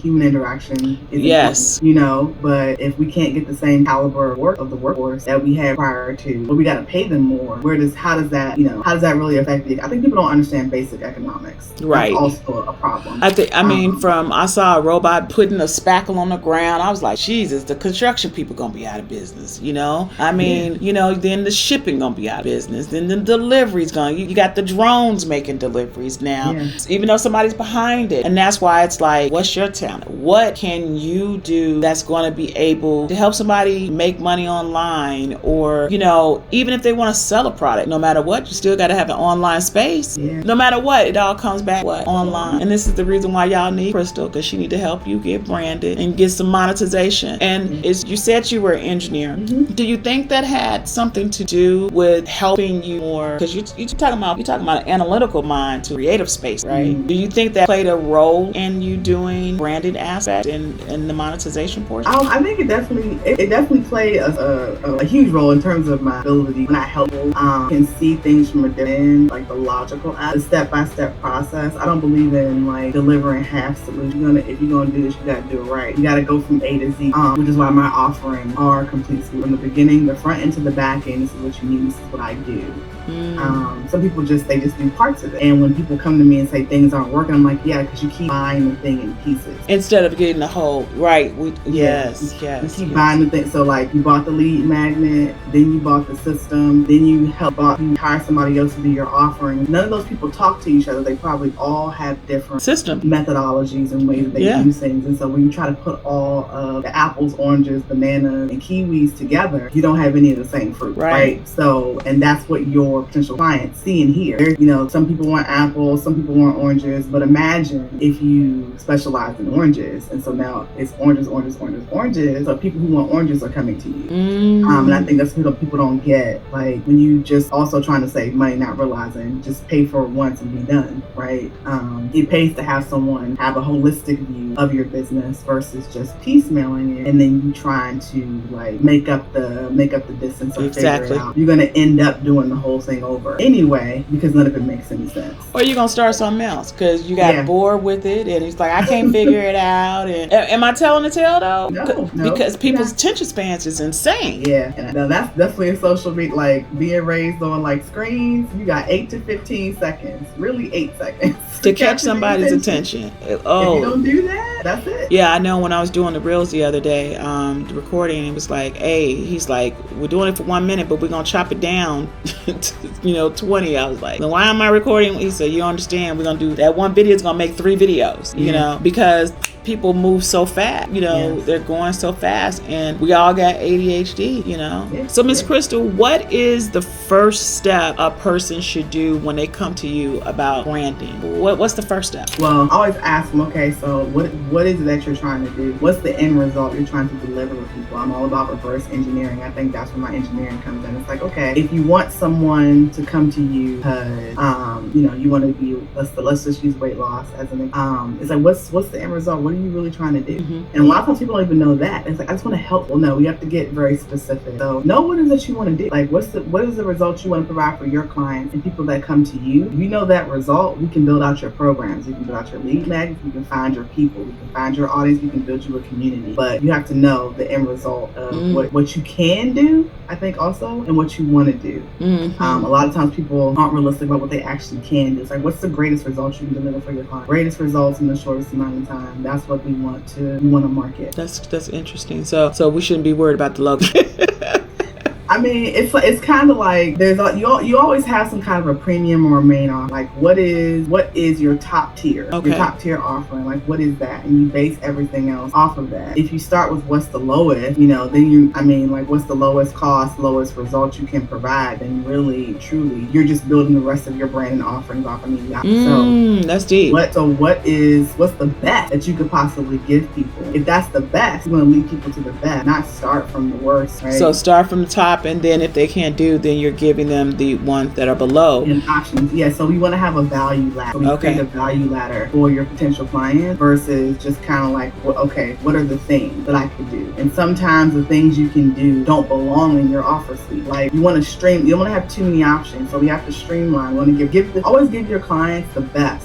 human interaction is Yes. important, you know, but if we can't get the same caliber of work of the workforce that we had prior to, but we got to pay them more, how does that, you know, how does that really affect the, I think people don't understand basic economics. Right. That's also a problem. I saw a robot putting a spackle on the ground. I was like, Jesus, the construction people gonna be out of business, you know? I mean, you know, then the shipping gonna be out of business. Then the deliveries you got the drones making deliveries now, even though somebody's behind it. And that's why it's like, what's your talent? What can you do that's going to be able to help somebody make money online? Or, you know, even if they want to sell a product, no matter what, you still got to have an online space. No matter what, it all comes back online. And this is the reason why y'all need Crystal, because she need to help you get branded and get some monetization. And you said you were an engineer. Do you think that had something to do with helping you more? Because you're talking about an analytical mind to creative space, right? Do you think that played a role in you doing branded aspect in the monetization portion? I think it definitely played a huge role in terms of my ability when I help people can see things from a different end, like the logical, the step-by-step process. I don't believe in like delivering half solutions. If you're gonna do this, you gotta do it right. You gotta go from A to Z, which is why my offerings are complete from the beginning, the front end to the back end. This is what you need. This is what I do. Some people they just do parts of it, and when people come to me and say things aren't working, I'm like, yeah, because you keep buying the thing in pieces instead of getting the whole right. You keep buying the thing. So like, you bought the lead magnet, then you bought the system, then you hire somebody else to do your offering. None of those people talk to each other. They probably all have different system methodologies and ways that they do things. And so when you try to put all of the apples, oranges, bananas, and kiwis together, you don't have any of the same fruit, right? So, and that's what your potential clients see and hear. You know, some people want apples, some people want oranges, but imagine if you specialize in oranges, and so now it's oranges. So people who want oranges are coming to you. And I think that's what people don't get. Like, when you just also trying to save money, not realizing just pay for it once and be done, right? It pays to have someone have a holistic view of your business versus just piecemealing it, and then you trying to like make up the distance or figure it out. You're gonna end up doing the whole thing over anyway, because none of it makes any sense. Or you're gonna start something else because you got bored with it, and it's like, I can't figure it out. And am I telling the tale though? No, because people's attention spans is insane. Yeah, and that's definitely a social media, like being raised on like screens. You got 8 to 15 seconds, really 8 seconds to catch somebody's attention. Oh, if you don't do that, that's it. Yeah, I know. When I was doing the reels the other day, the recording, it was like, hey, he's like, we're doing it for 1 minute, but we're gonna chop it down to 20. I was like, then why am I recording? He said, you understand, we're gonna do that one video is gonna make 3 videos, you know, because people move so fast, you know, they're going so fast, and we all got ADHD, you know. So Miss Crystal, what is the first step a person should do when they come to you about branding? What's the first step? Well, I always ask them, okay, so what is it that you're trying to do? What's the end result you're trying to deliver with people? I'm all about reverse engineering. I think that's where my engineering comes in. It's like, okay, if you want someone to come to you because you know, you want to be, let's just use weight loss as an it's like, what's the end result? What are you really trying to do? And a lot of times people don't even know that. It's like, I just want to help. Well, no, we have to get very specific. So know what it is that you want to do. Like, what is the result you want to provide for your clients and people that come to you? If you know that result, we can build out your programs. We can build out your lead magnets. We can find your people. We can find your audience. We can build you a community. But you have to know the end result of what you can do, I think, also, and what you want to do. A lot of times people aren't realistic about what they actually can do. It's like, what's the greatest result you can deliver for your client? Greatest results in the shortest amount of time. That's what we want to market. That's interesting. So we shouldn't be worried about the logo. I mean, it's kind of like you always have some kind of a premium or a main offer. Like, what is your top tier? Okay. Your top tier offering, like, what is that? And you base everything else off of that. If you start with what's the lowest, you know, then what's the lowest cost, lowest result you can provide, then really, truly, you're just building the rest of your brand and offerings off of me. So that's deep. What's the best that you could possibly give people? If that's the best, you want to lead people to the best, not start from the worst, right? So start from the top, and then if they can't do, then you're giving them the ones that are below. And options. Yeah, so we want to have a value ladder. So we create a value ladder for your potential client versus just kind of like, well, okay, what are the things that I could do? And sometimes the things you can do don't belong in your offer suite. Like, you don't want to have too many options, so we have to streamline. We want to always give your clients the best.